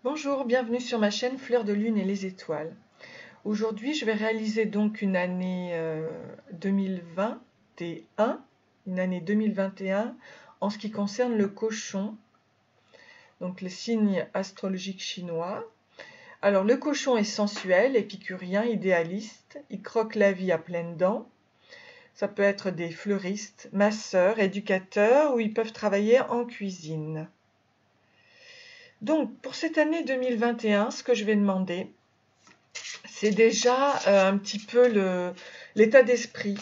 Bonjour, bienvenue sur ma chaîne Fleurs de Lune et les étoiles. Aujourd'hui, je vais réaliser donc une année 2021, une année 2021 en ce qui concerne le cochon, donc les signes astrologiques chinois. Alors le cochon est sensuel, épicurien, idéaliste, il croque la vie à pleines dents. Ça peut être des fleuristes, masseurs, éducateurs ou ils peuvent travailler en cuisine. Donc pour cette année 2021, ce que je vais demander, c'est déjà un petit peu l'état d'esprit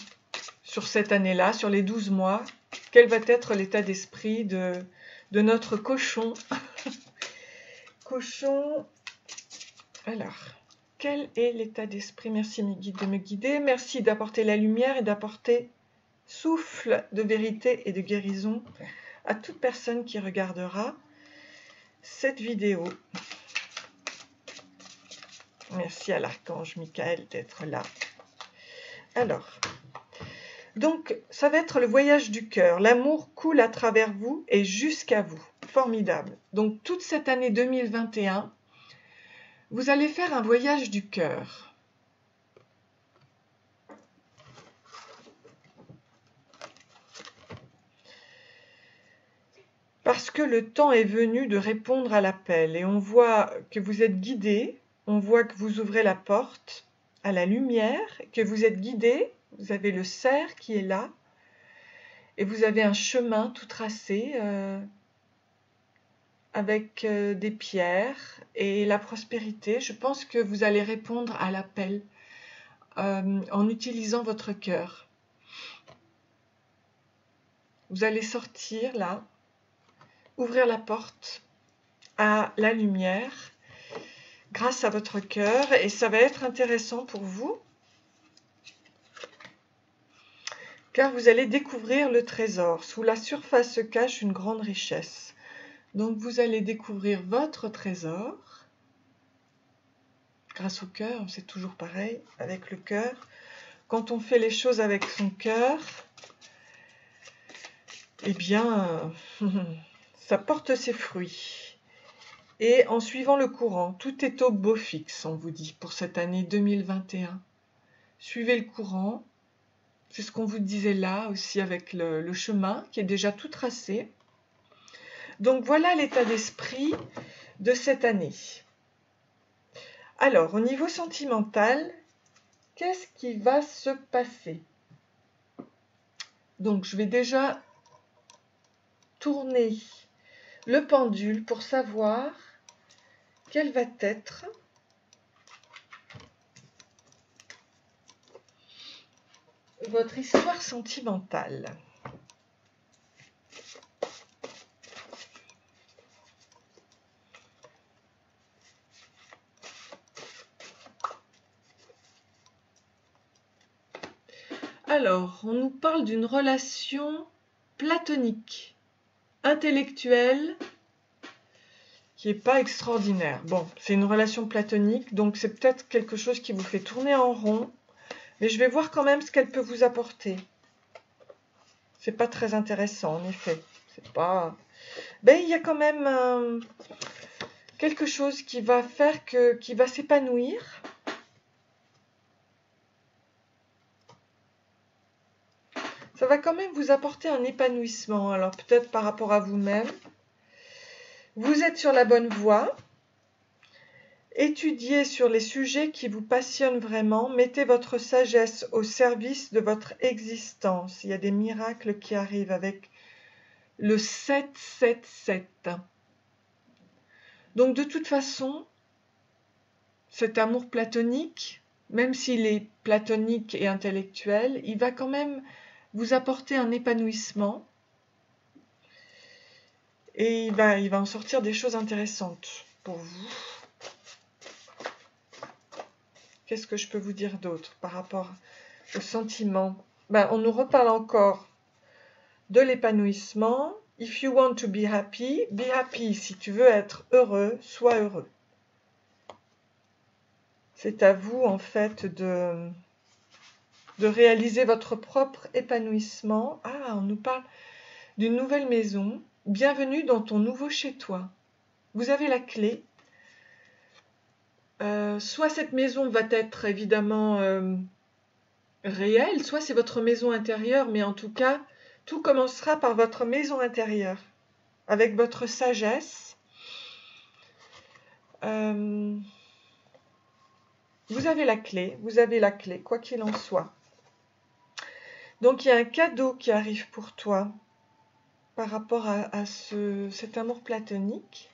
sur cette année-là, sur les 12 mois. Quel va être l'état d'esprit de notre cochon? Cochon, alors, quel est l'état d'esprit? Merci mes guides de me guider. Merci d'apporter la lumière et d'apporter souffle de vérité et de guérison à toute personne qui regardera cette vidéo. Merci à l'archange Michael d'être là. Alors, donc, ça va être le voyage du cœur. L'amour coule à travers vous et jusqu'à vous. Formidable. Donc, toute cette année 2021, vous allez faire un voyage du cœur. Parce que le temps est venu de répondre à l'appel. Et on voit que vous êtes guidé, on voit que vous ouvrez la porte à la lumière, que vous êtes guidé. Vous avez le cerf qui est là. Et vous avez un chemin tout tracé avec des pierres et la prospérité. Je pense que vous allez répondre à l'appel en utilisant votre cœur. Vous allez sortir là, ouvrir la porte à la lumière grâce à votre cœur et ça va être intéressant pour vous car vous allez découvrir le trésor. Sous la surface se cache une grande richesse. Donc vous allez découvrir votre trésor grâce au cœur, c'est toujours pareil avec le cœur. Quand on fait les choses avec son cœur, eh bien, ça porte ses fruits. Et en suivant le courant, tout est au beau fixe, on vous dit, pour cette année 2021. Suivez le courant, c'est ce qu'on vous disait là aussi avec le chemin qui est déjà tout tracé. Donc voilà l'état d'esprit de cette année. Alors, au niveau sentimental, qu'est-ce qui va se passer? Donc, je vais déjà tourner le pendule pour savoir quelle va être votre histoire sentimentale. Alors, on nous parle d'une relation platonique, intellectuelle, qui n'est pas extraordinaire. Bon, c'est une relation platonique, donc c'est peut-être quelque chose qui vous fait tourner en rond, mais je vais voir quand même ce qu'elle peut vous apporter. C'est pas très intéressant, en effet. C'est pas... Ben, il y a quand même quelque chose qui va faire qui va s'épanouir. Ça va quand même vous apporter un épanouissement. Alors peut-être par rapport à vous-même. Vous êtes sur la bonne voie. Étudiez sur les sujets qui vous passionnent vraiment. Mettez votre sagesse au service de votre existence. Il y a des miracles qui arrivent avec le 777. Donc de toute façon, cet amour platonique, même s'il est platonique et intellectuel, il va quand même vous apporter un épanouissement et il va en sortir des choses intéressantes pour vous. Qu'est-ce que je peux vous dire d'autre par rapport au sentiment? On nous reparle encore de l'épanouissement. If you want to be happy, be happy. Si tu veux être heureux, sois heureux. C'est à vous en fait de réaliser votre propre épanouissement. Ah, on nous parle d'une nouvelle maison. Bienvenue dans ton nouveau chez toi. Vous avez la clé soit cette maison va être évidemment réelle, soit c'est votre maison intérieure, mais en tout cas, tout commencera par votre maison intérieure, avec votre sagesse. Vous avez la clé, quoi qu'il en soit. Donc il y a un cadeau qui arrive pour toi par rapport à cet amour platonique.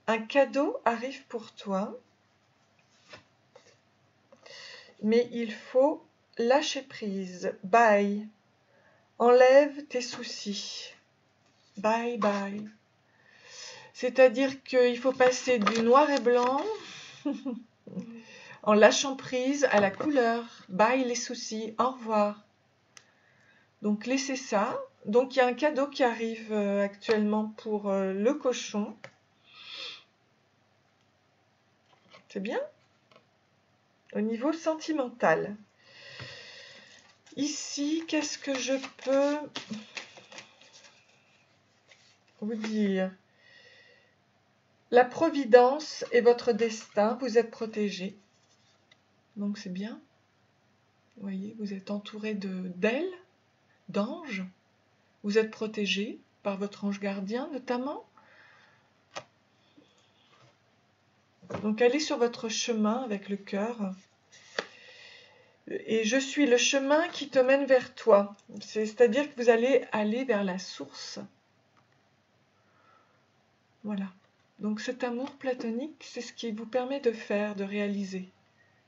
Un cadeau arrive pour toi, mais il faut lâcher prise. Bye. Enlève tes soucis. Bye bye. C'est-à-dire qu'il faut passer du noir et blanc en lâchant prise à la couleur. Bye les soucis. Au revoir. Donc laissez ça. Donc il y a un cadeau qui arrive actuellement pour le cochon. C'est bien? Au niveau sentimental. Ici, qu'est-ce que je peux vous dire? La providence est votre destin, vous êtes protégé. Donc c'est bien. Vous voyez, vous êtes entouré d'ailes, d'anges. Vous êtes protégé par votre ange gardien notamment. Donc allez sur votre chemin avec le cœur. Et je suis le chemin qui te mène vers toi. C'est-à-dire que vous allez aller vers la source. Voilà. Donc cet amour platonique, c'est ce qui vous permet de faire, de réaliser,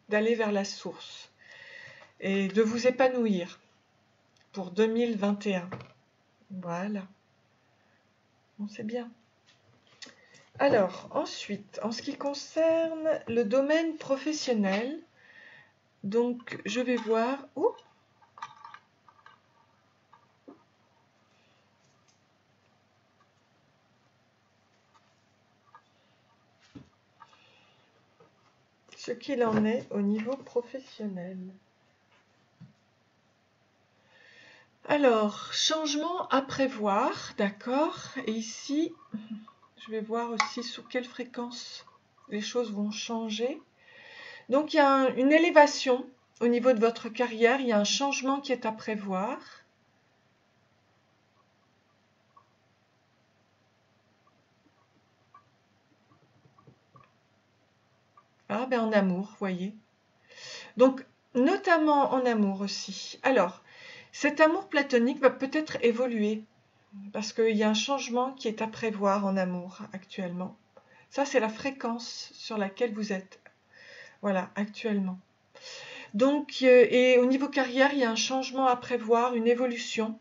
d'aller vers la source et de vous épanouir pour 2021. Voilà. Bon, c'est bien. Alors, ensuite, en ce qui concerne le domaine professionnel, donc je vais voir où ce qu'il en est au niveau professionnel. Alors, changement à prévoir, d'accord. Et ici, je vais voir aussi sous quelle fréquence les choses vont changer. Donc, il y a une élévation au niveau de votre carrière, il y a un changement qui est à prévoir. Ah, ben en amour, vous voyez. Donc, notamment en amour aussi. Alors, cet amour platonique va peut-être évoluer, parce qu'il y a un changement qui est à prévoir en amour actuellement. Ça, c'est la fréquence sur laquelle vous êtes. Voilà, actuellement. Donc, et au niveau carrière, il y a un changement à prévoir, une évolution.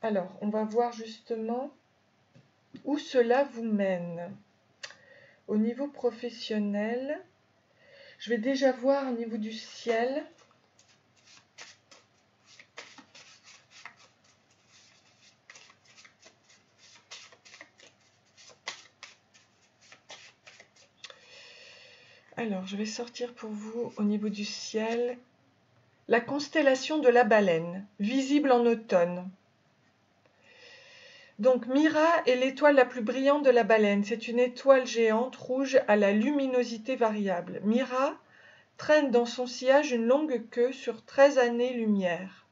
Alors, on va voir justement où cela vous mène. Au niveau professionnel, je vais déjà voir au niveau du ciel. Alors, je vais sortir pour vous au niveau du ciel la constellation de la baleine, visible en automne. Donc, Mira est l'étoile la plus brillante de la baleine. C'est une étoile géante rouge à la luminosité variable. Mira traîne dans son sillage une longue queue sur 13 années-lumière.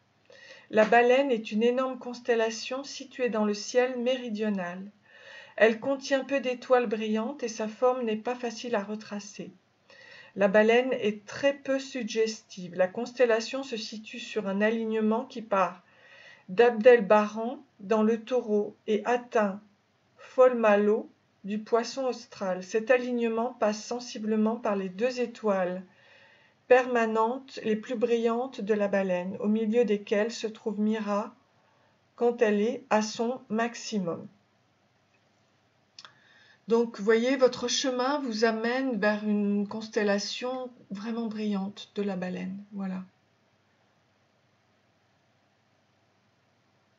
La baleine est une énorme constellation située dans le ciel méridional. Elle contient peu d'étoiles brillantes et sa forme n'est pas facile à retracer. La baleine est très peu suggestive. La constellation se situe sur un alignement qui part d'Abdelbaran dans le Taureau et atteint Folmalo du Poisson austral. Cet alignement passe sensiblement par les deux étoiles permanentes les plus brillantes de la baleine, au milieu desquelles se trouve Mira quand elle est à son maximum. Donc, vous voyez, votre chemin vous amène vers une constellation vraiment brillante de la baleine. Voilà.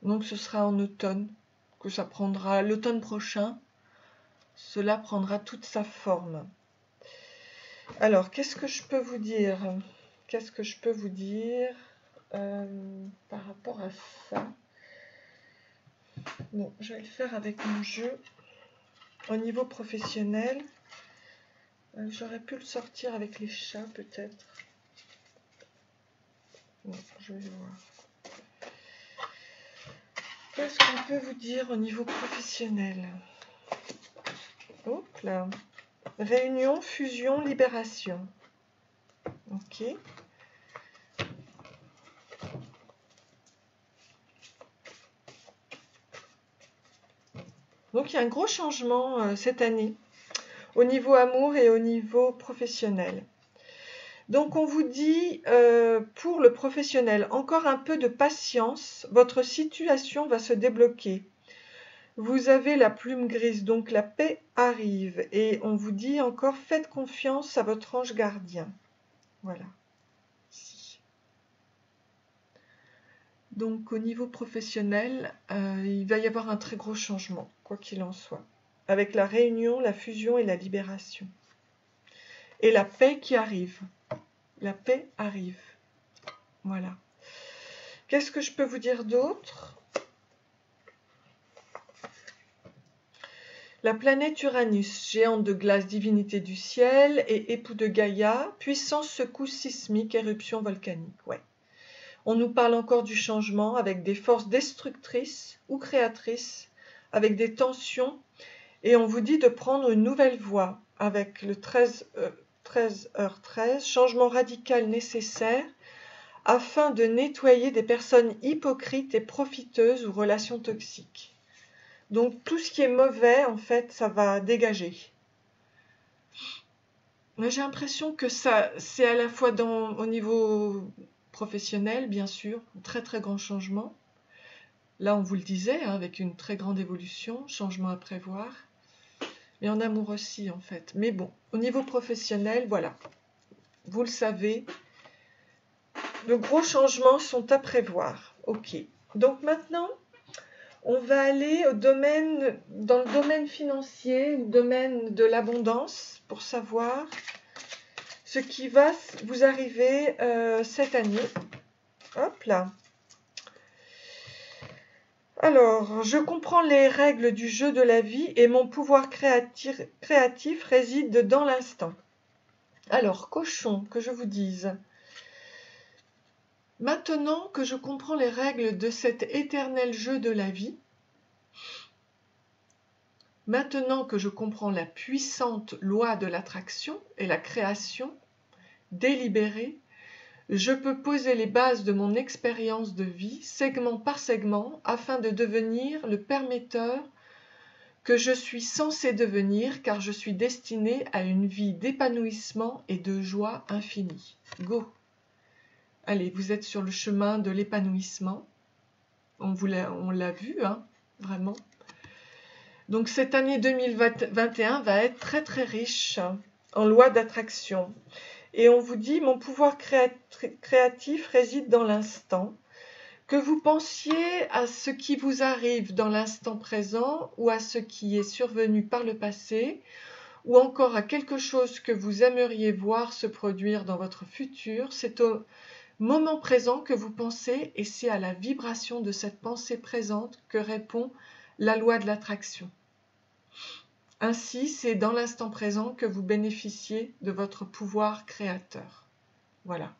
Donc, ce sera en automne que ça prendra, l'automne prochain, cela prendra toute sa forme. Alors, qu'est-ce que je peux vous dire? Qu'est-ce que je peux vous dire par rapport à ça? Bon, je vais le faire avec mon jeu. Au niveau professionnel, J'aurais pu le sortir avec les chats, peut-être. Bon, je vais voir. Qu'est-ce qu'on peut vous dire au niveau professionnel? Hop là. Réunion, fusion, libération. Ok. Donc il y a un gros changement cette année au niveau amour et au niveau professionnel. Donc on vous dit pour le professionnel, encore un peu de patience, votre situation va se débloquer. Vous avez la plume grise, donc la paix arrive. Et on vous dit encore, faites confiance à votre ange gardien. Voilà. Ici. Donc au niveau professionnel, il va y avoir un très gros changement, quoi qu'il en soit. Avec la réunion, la fusion et la libération. Et la paix qui arrive. La paix arrive. Voilà. Qu'est-ce que je peux vous dire d'autre? La planète Uranus, géante de glace, divinité du ciel et époux de Gaïa, puissance secousse sismique, éruption volcanique. Ouais. On nous parle encore du changement avec des forces destructrices ou créatrices, avec des tensions, et on vous dit de prendre une nouvelle voie avec le 13h13, changement radical nécessaire afin de nettoyer des personnes hypocrites et profiteuses ou relations toxiques. Donc tout ce qui est mauvais, en fait, ça va dégager. J'ai l'impression que ça, c'est à la fois au niveau professionnel, bien sûr, un très très grand changement. Là, on vous le disait, hein, avec une très grande évolution, changement à prévoir. Et en amour aussi, en fait. Mais bon, au niveau professionnel, voilà. Vous le savez, de gros changements sont à prévoir. Ok. Donc maintenant, on va aller dans le domaine financier, le domaine de l'abondance, pour savoir ce qui va vous arriver cette année. Hop là. Alors, je comprends les règles du jeu de la vie et mon pouvoir créatif réside dans l'instant. Alors, cochon, que je vous dise. Maintenant que je comprends les règles de cet éternel jeu de la vie, maintenant que je comprends la puissante loi de l'attraction et la création délibérée, je peux poser les bases de mon expérience de vie, segment par segment, afin de devenir le permetteur que je suis censé devenir, car je suis destiné à une vie d'épanouissement et de joie infinie. Go! Allez, vous êtes sur le chemin de l'épanouissement. On l'a vu, hein, vraiment. Donc cette année 2021 va être très très riche en loi d'attraction. Et on vous dit, mon pouvoir créatif réside dans l'instant. Que vous pensiez à ce qui vous arrive dans l'instant présent ou à ce qui est survenu par le passé, ou encore à quelque chose que vous aimeriez voir se produire dans votre futur, c'est au moment présent que vous pensez et c'est à la vibration de cette pensée présente que répond la loi de l'attraction. Ainsi, c'est dans l'instant présent que vous bénéficiez de votre pouvoir créateur. Voilà.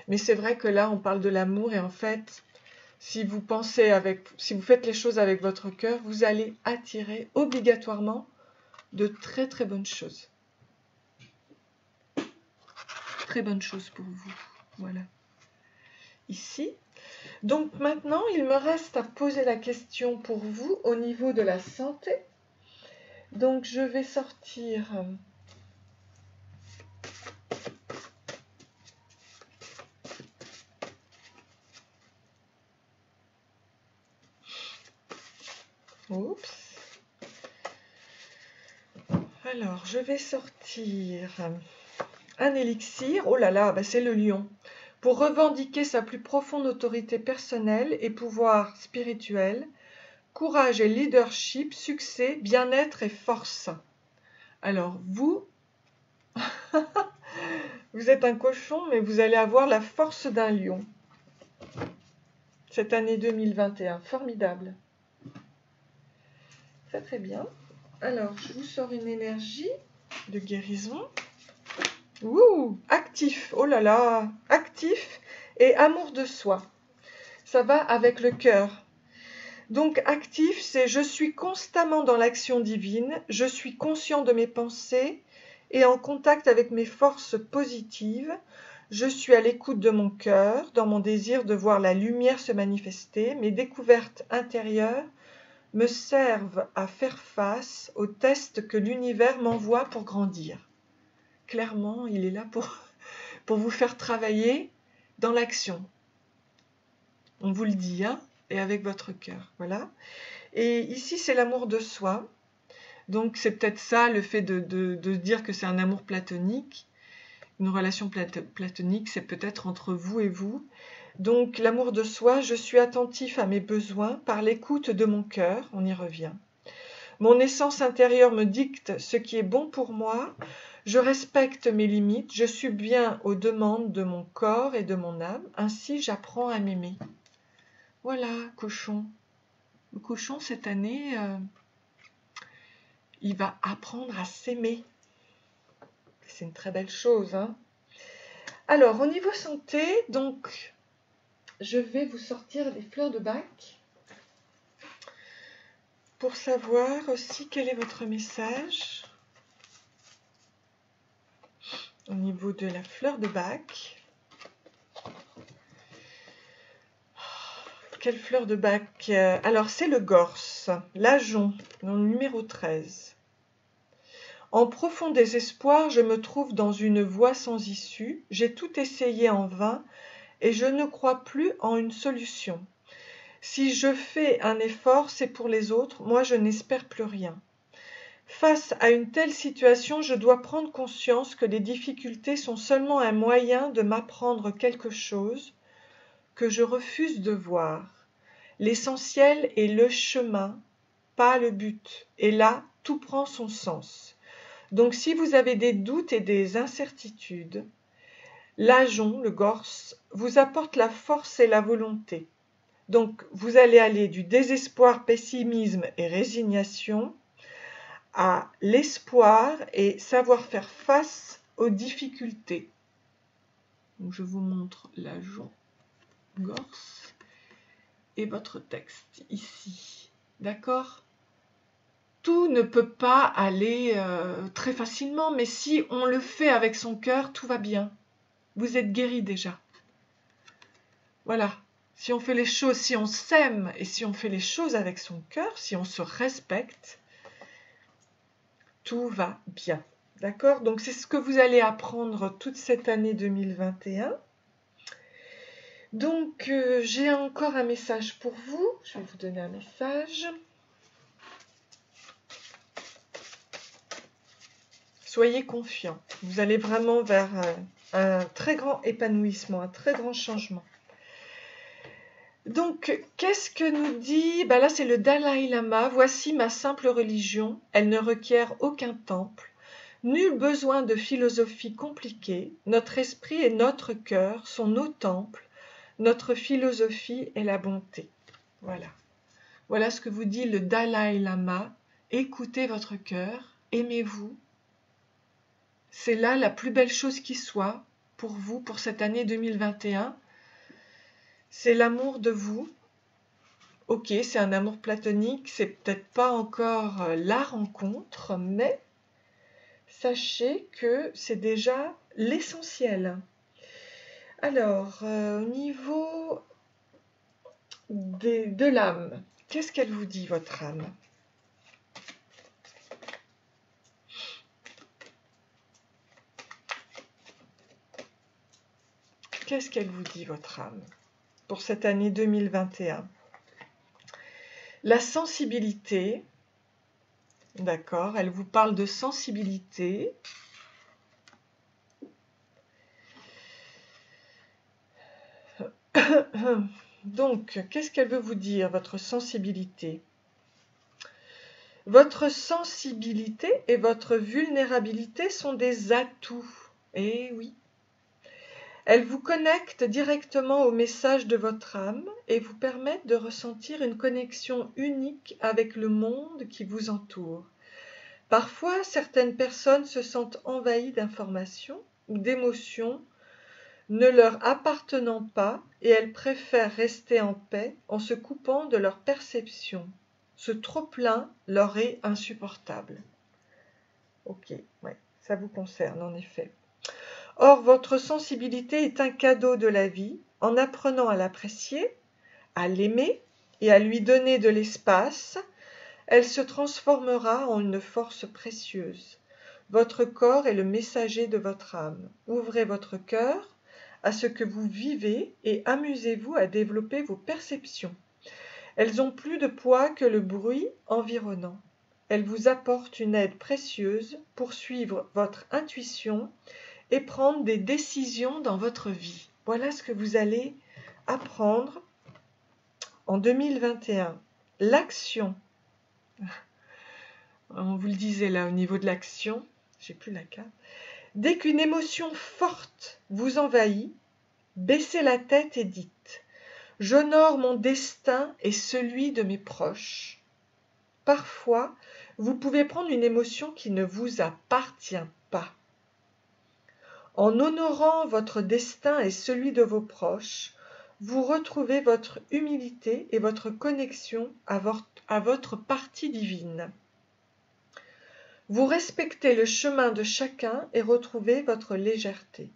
Mais c'est vrai que là, on parle de l'amour et en fait, si vous faites les choses avec votre cœur, vous allez attirer obligatoirement de très très bonnes choses. Très bonnes choses pour vous. Voilà. Ici. Donc maintenant, il me reste à poser la question pour vous au niveau de la santé. Donc je vais sortir oups. Alors, je vais sortir un élixir. Oh là là, c'est le lion. Pour revendiquer sa plus profonde autorité personnelle et pouvoir spirituel, courage et leadership, succès, bien-être et force. Alors, vous êtes un cochon, mais vous allez avoir la force d'un lion. Cette année 2021, formidable. Très très bien. Alors, je vous sors une énergie de guérison. Ouh, actif, oh là là, actif et amour de soi. Ça va avec le cœur. Donc actif, c'est je suis constamment dans l'action divine, je suis conscient de mes pensées et en contact avec mes forces positives. Je suis à l'écoute de mon cœur, dans mon désir de voir la lumière se manifester. Mes découvertes intérieures me servent à faire face aux tests que l'univers m'envoie pour grandir. Clairement, il est là pour vous faire travailler dans l'action. On vous le dit, hein, et avec votre cœur, voilà. Et ici, c'est l'amour de soi. Donc, c'est peut-être ça, le fait de dire que c'est un amour platonique. Une relation platonique, c'est peut-être entre vous et vous. Donc, l'amour de soi, je suis attentif à mes besoins par l'écoute de mon cœur, on y revient. Mon essence intérieure me dicte ce qui est bon pour moi. Je respecte mes limites, je suis bien aux demandes de mon corps et de mon âme. Ainsi, j'apprends à m'aimer. Voilà, cochon. Le cochon, cette année, il va apprendre à s'aimer. C'est une très belle chose, hein. Alors, au niveau santé, donc, je vais vous sortir les fleurs de Bach pour savoir aussi quel est votre message au niveau de la fleur de Bach. Quelle fleur de Bach? Alors, c'est le gorse, l'ajon, dans le numéro 13. En profond désespoir, je me trouve dans une voie sans issue. J'ai tout essayé en vain et je ne crois plus en une solution. Si je fais un effort, c'est pour les autres. Moi, je n'espère plus rien. Face à une telle situation, je dois prendre conscience que les difficultés sont seulement un moyen de m'apprendre quelque chose que je refuse de voir. L'essentiel est le chemin, pas le but. Et là, tout prend son sens. Donc si vous avez des doutes et des incertitudes, l'ajon, le gorse, vous apporte la force et la volonté. Donc vous allez aller du désespoir, pessimisme et résignation à l'espoir et savoir faire face aux difficultés. Donc je vous montre l'ajon, gorse et votre texte ici. D'accord ? Tout ne peut pas aller très facilement, mais si on le fait avec son cœur, tout va bien. Vous êtes guéri déjà. Voilà. Si on fait les choses, si on s'aime et si on fait les choses avec son cœur, si on se respecte, tout va bien. D'accord? Donc c'est ce que vous allez apprendre toute cette année 2021. Donc j'ai encore un message pour vous. Je vais vous donner un message. Soyez confiants. Vous allez vraiment vers un très grand épanouissement, un très grand changement. Donc, qu'est-ce que nous dit? Là, c'est le Dalai Lama. Voici ma simple religion. Elle ne requiert aucun temple. Nul besoin de philosophie compliquée. Notre esprit et notre cœur sont nos temples. Notre philosophie est la bonté. Voilà. Voilà ce que vous dit le Dalai Lama. Écoutez votre cœur. Aimez-vous. C'est là la plus belle chose qui soit pour vous, pour cette année 2021. C'est l'amour de vous. Ok, c'est un amour platonique, c'est peut-être pas encore la rencontre, mais sachez que c'est déjà l'essentiel. Alors, au niveau de l'âme, qu'est-ce qu'elle vous dit, votre âme? Qu'est-ce qu'elle vous dit, votre âme, pour cette année 2021? La sensibilité, d'accord, elle vous parle de sensibilité. Donc, qu'est-ce qu'elle veut vous dire, votre sensibilité? Votre sensibilité et votre vulnérabilité sont des atouts. Eh oui. Elles vous connectent directement au message de votre âme et vous permettent de ressentir une connexion unique avec le monde qui vous entoure. Parfois, certaines personnes se sentent envahies d'informations ou d'émotions ne leur appartenant pas et elles préfèrent rester en paix en se coupant de leur perception. Ce trop-plein leur est insupportable. Ok, ouais, ça vous concerne en effet. Or, votre sensibilité est un cadeau de la vie. En apprenant à l'apprécier, à l'aimer et à lui donner de l'espace, elle se transformera en une force précieuse. Votre corps est le messager de votre âme. Ouvrez votre cœur à ce que vous vivez et amusez-vous à développer vos perceptions. Elles ont plus de poids que le bruit environnant. Elles vous apportent une aide précieuse pour suivre votre intuition et prendre des décisions dans votre vie. Voilà ce que vous allez apprendre en 2021. L'action. On vous le disait là au niveau de l'action, j'ai plus la carte. Dès qu'une émotion forte vous envahit, baissez la tête et dites « J'honore mon destin et celui de mes proches ». Parfois, vous pouvez prendre une émotion qui ne vous appartient pas. En honorant votre destin et celui de vos proches, vous retrouvez votre humilité et votre connexion à votre partie divine. Vous respectez le chemin de chacun et retrouvez votre légèreté.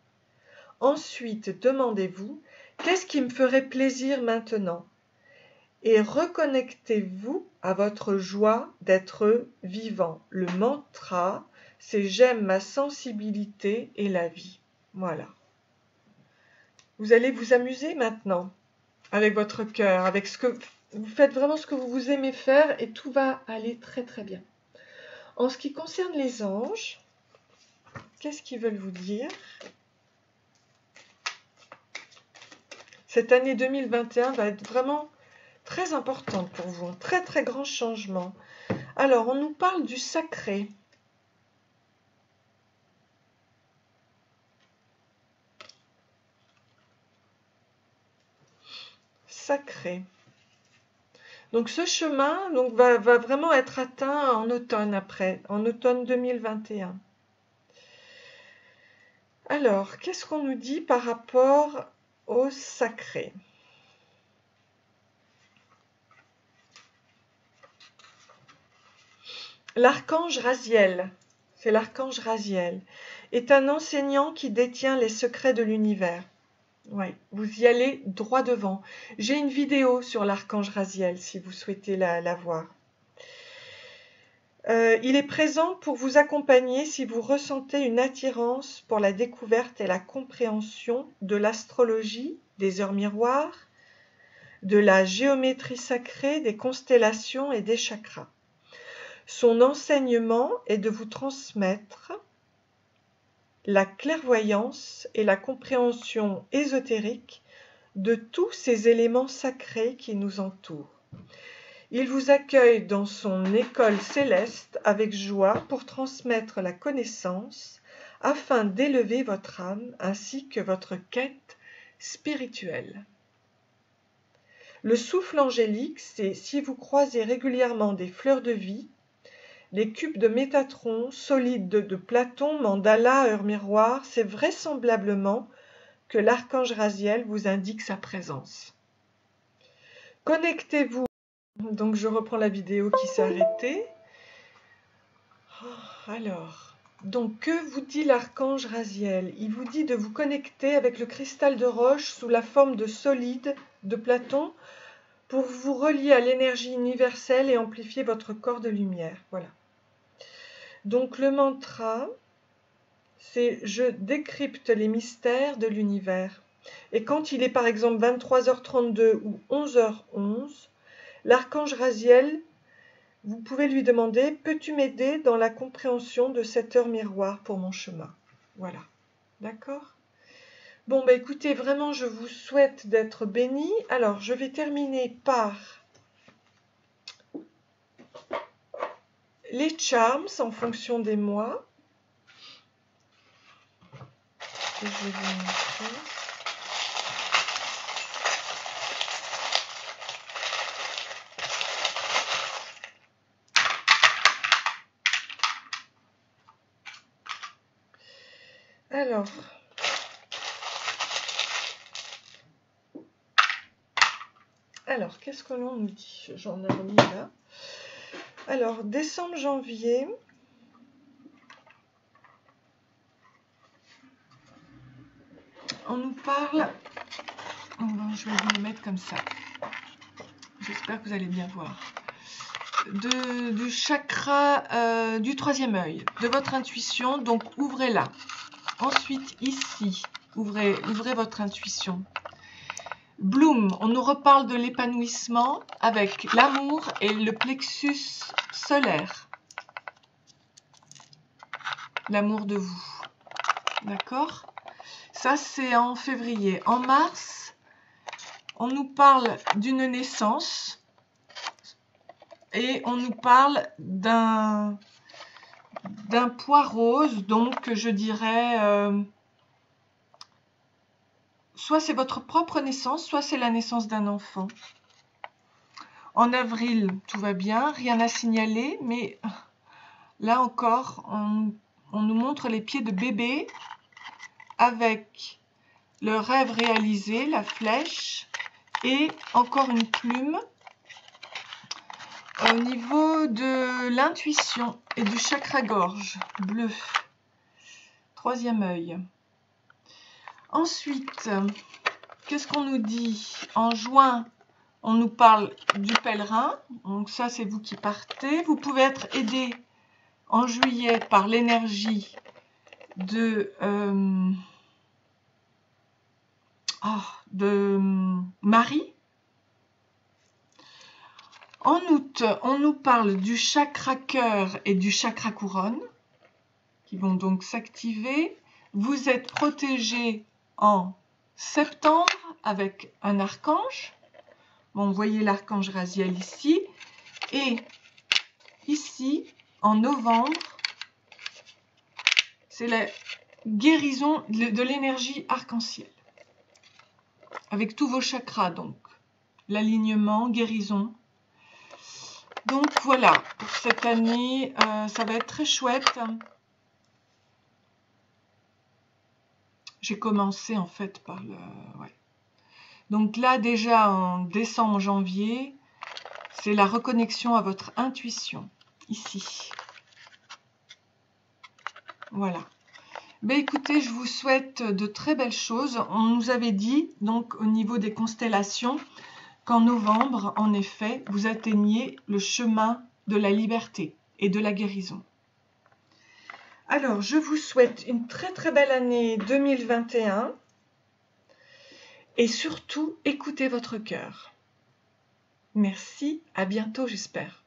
Ensuite, demandez-vous « Qu'est-ce qui me ferait plaisir maintenant ?» et reconnectez-vous à votre joie d'être vivant. Le mantra, c'est « J'aime ma sensibilité et la vie ». Voilà. Vous allez vous amuser maintenant avec votre cœur, avec ce que vous faites vraiment ce que vous aimez faire et tout va aller très très bien. En ce qui concerne les anges, qu'est-ce qu'ils veulent vous dire? Cette année 2021 va être vraiment très importante pour vous, un très très grand changement. Alors, on nous parle du sacré. Sacré. Donc ce chemin va vraiment être atteint en automne après, en automne 2021. Alors, qu'est-ce qu'on nous dit par rapport au sacré? L'archange Raziel, c'est l'archange Raziel, est un enseignant qui détient les secrets de l'univers. Oui, vous y allez droit devant. J'ai une vidéo sur l'archange Raziel si vous souhaitez la voir. Il est présent pour vous accompagner si vous ressentez une attirance pour la découverte et la compréhension de l'astrologie, des heures miroirs, de la géométrie sacrée, des constellations et des chakras. Son enseignement est de vous transmettre la clairvoyance et la compréhension ésotérique de tous ces éléments sacrés qui nous entourent. Il vous accueille dans son école céleste avec joie pour transmettre la connaissance afin d'élever votre âme ainsi que votre quête spirituelle. Le souffle angélique, c'est si vous croisez régulièrement des fleurs de vie, les cubes de Métatron, solides de Platon, mandala, heure miroir, c'est vraisemblablement que l'archange Raziel vous indique sa présence. Connectez-vous. Donc je reprends la vidéo qui s'est arrêtée. Alors, donc que vous dit l'archange Raziel? Il vous dit de vous connecter avec le cristal de roche sous la forme de solide de Platon pour vous relier à l'énergie universelle et amplifier votre corps de lumière. Voilà. Donc le mantra, c'est « Je décrypte les mystères de l'univers ». Et quand il est par exemple 23h32 ou 11h11, l'archange Raziel, vous pouvez lui demander « Peux-tu m'aider dans la compréhension de cette heure miroir pour mon chemin ?» Voilà, d'accord? Bon, bah écoutez, vraiment, je vous souhaite d'être bénis. Alors, je vais terminer par les charms en fonction des mois. Et je vais vous montrer. Alors, qu'est-ce que l'on nous dit? J'en ai remis là. Alors, décembre, janvier. On nous parle... Je vais vous le mettre comme ça. J'espère que vous allez bien voir. Du chakra du troisième œil, de votre intuition. Donc, ouvrez-la. Ensuite, ici, ouvrez votre intuition. Bloom, on nous reparle de l'épanouissement avec l'amour et le plexus solaire. L'amour de vous. D'accord? Ça, c'est en février. En mars, on nous parle d'une naissance et on nous parle d'un pois rose. Donc, je dirais... soit c'est votre propre naissance, soit c'est la naissance d'un enfant. En avril, tout va bien, rien à signaler, mais là encore, on nous montre les pieds de bébé avec le rêve réalisé, la flèche, et encore une plume au niveau de l'intuition et du chakra-gorge bleu, troisième œil. Ensuite, qu'est-ce qu'on nous dit? En juin, on nous parle du pèlerin. Donc ça, c'est vous qui partez. Vous pouvez être aidé en juillet par l'énergie de Marie. En août, on nous parle du chakra cœur et du chakra couronne qui vont donc s'activer. Vous êtes protégé en septembre avec un archange. Bon, vous voyez l'archange Raziel ici. Et ici, en novembre, c'est la guérison de l'énergie arc-en-ciel. Avec tous vos chakras, donc. L'alignement, guérison. Donc voilà, pour cette année, ça va être très chouette. J'ai commencé en fait par le... Ouais. Donc là déjà en décembre, janvier, c'est la reconnexion à votre intuition, ici. Voilà. Ben écoutez, je vous souhaite de très belles choses. On nous avait dit, donc au niveau des constellations, qu'en novembre, en effet, vous atteigniez le chemin de la liberté et de la guérison. Alors, je vous souhaite une très très belle année 2021 et surtout, écoutez votre cœur. Merci, à bientôt j'espère.